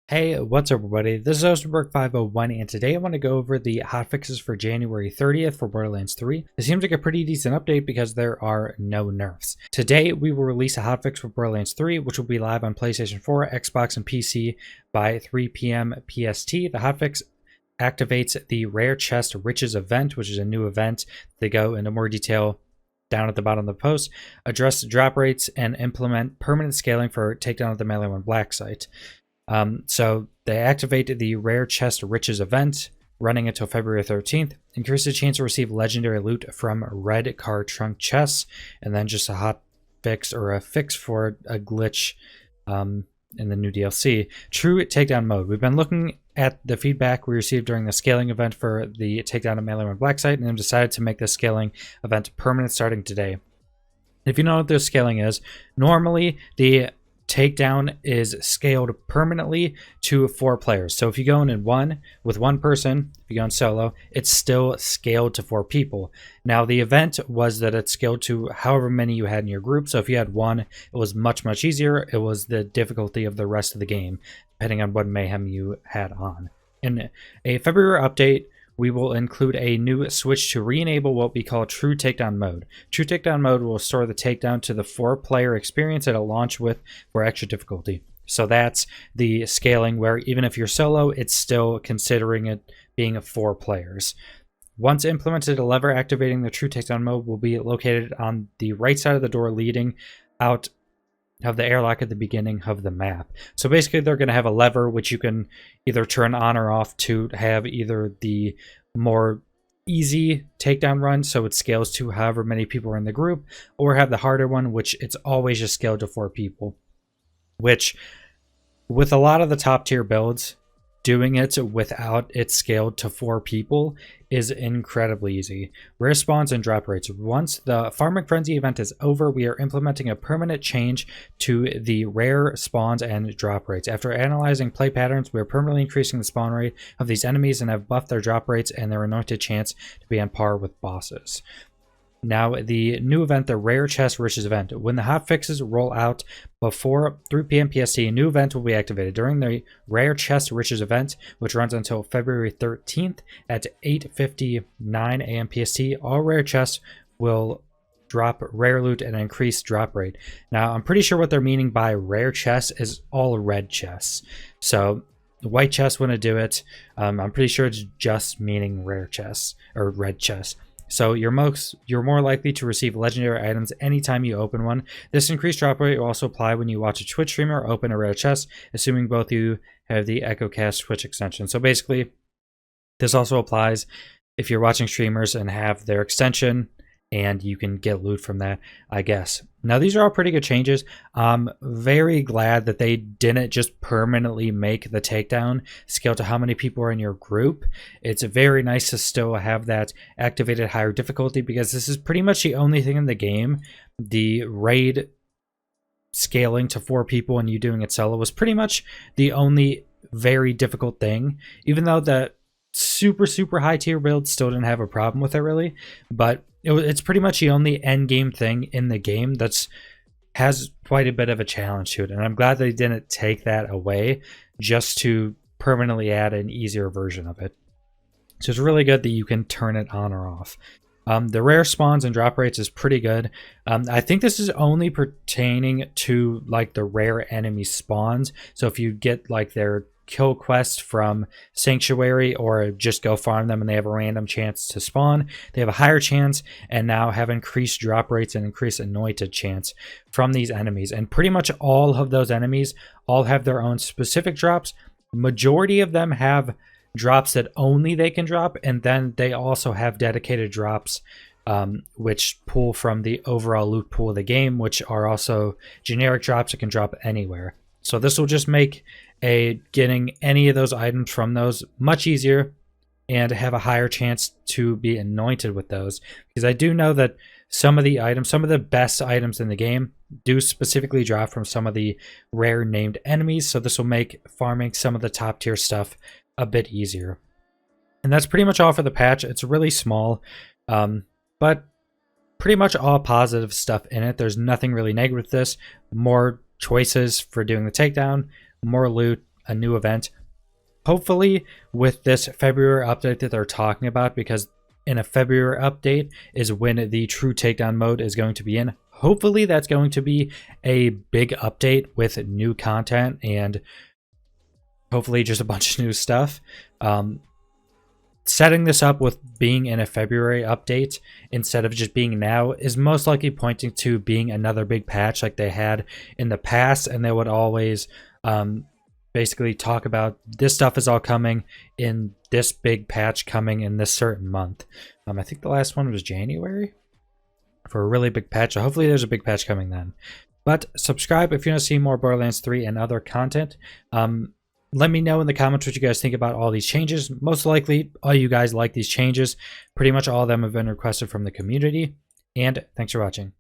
Hey, what's up everybody? This is Oceanberg501 and today I want to go over the hotfixes for January 30th for Borderlands 3. It seems like a pretty decent update because there are no nerfs. Today we will release a hotfix for Borderlands 3 which will be live on PlayStation 4, Xbox, and PC by 3 p.m. PST. The hotfix activates the Rare Chest Riches event, which is a new event. They go into more detail down at the bottom of the post, address drop rates, and implement permanent scaling for takedown of the Melee 1 Black site. So they activate the Rare Chest Riches event, running until February 13th. Increase the chance to receive legendary loot from red car trunk chests, and then just a hot fix or a fix for a glitch in the new DLC. True takedown mode. We've been looking at the feedback we received during the scaling event for the takedown of Melee 1 Black site, and have decided to make the scaling event permanent starting today. If you know what this scaling is, normally the takedown is scaled permanently to 4 players. So if you go in one with one person, if you go in solo, it's still scaled to 4 people. Now the event was that it's scaled to however many you had in your group. So if you had one, it was much easier. It was the difficulty of the rest of the game, depending on what mayhem you had on. In a February update, we will include a new switch to re-enable what we call True Takedown Mode. True Takedown Mode will store the takedown to the 4-player experience it'll launch with for extra difficulty. So that's the scaling where even if you're solo, it's still considering it being 4 players. Once implemented, a lever activating the True Takedown Mode will be located on the right side of the door leading out of the airlock at the beginning of the map. So basically they're going to have a lever which you can either turn on or off to have either the more easy takedown run, so it scales to however many people are in the group, or have the harder one which it's always just scaled to 4 people, which with a lot of the top tier builds, doing it without it scaled to 4 people is incredibly easy. Rare spawns and drop rates. Once the Farming Frenzy event is over, we are implementing a permanent change to the rare spawns and drop rates. After analyzing play patterns, we are permanently increasing the spawn rate of these enemies and have buffed their drop rates and their anointed chance to be on par with bosses. Now, the new event, the Rare Chest Riches event. When the hotfixes roll out before 3 p.m. PST, a new event will be activated. During the Rare Chest Riches event, which runs until February 13th at 8:59 a.m. PST, all rare chests will drop rare loot and increase drop rate. Now, I'm pretty sure what they're meaning by rare chests is all red chests. So the white chests wouldn't do it. I'm pretty sure it's just meaning rare chests or red chests. So you're more likely to receive legendary items anytime you open one. This increased drop rate will also apply when you watch a Twitch streamer or open a rare chest, assuming both you have the EchoCast Twitch extension. So basically, this also applies if you're watching streamers and have their extension, and you can get loot from that, I guess. Now, these are all pretty good changes. I'm very glad that they didn't just permanently make the takedown scale to how many people are in your group. It's very nice to still have that activated higher difficulty, because this is pretty much the only thing in the game. The raid scaling to 4 people and you doing it solo was pretty much the only very difficult thing, even though the super high tier build still didn't have a problem with it really, but it's pretty much the only end game thing in the game that's has quite a bit of a challenge to it, and I'm glad they didn't take that away just to permanently add an easier version of it. So it's really good that you can turn it on or off. The rare spawns and drop rates is pretty good. I think this is only pertaining to like the rare enemy spawns. So if you get like their kill quest from Sanctuary or just go farm them and they have a random chance to spawn, they have a higher chance and now have increased drop rates and increased anointed chance from these enemies. And pretty much all of those enemies all have their own specific drops. Majority of them have drops that only they can drop, and then they also have dedicated drops which pull from the overall loot pool of the game, which are also generic drops that can drop anywhere. So this will just make getting any of those items from those much easier and have a higher chance to be anointed with those, because I do know that some of the items, some of the best items in the game do specifically drop from some of the rare named enemies. So this will make farming some of the top tier stuff a bit easier. And that's pretty much all for the patch. It's really small, but pretty much all positive stuff in it. There's nothing really negative with this. More choices for doing the takedown, more loot, a new event. Hopefully with this February update that they're talking about, because in a February update is when the true takedown mode is going to be in. Hopefully that's going to be a big update with new content and hopefully just a bunch of new stuff. Setting this up with being in a February update instead of just being now is most likely pointing to being another big patch like they had in the past, and they would always basically talk about this stuff is all coming in this big patch coming in this certain month. I think the last one was January for a really big patch. So hopefully there's a big patch coming then. But subscribe if you want to see more Borderlands 3 and other content. Let me know in the comments what you guys think about all these changes. Most likely all you guys like these changes. Pretty much all of them have been requested from the community. And thanks for watching.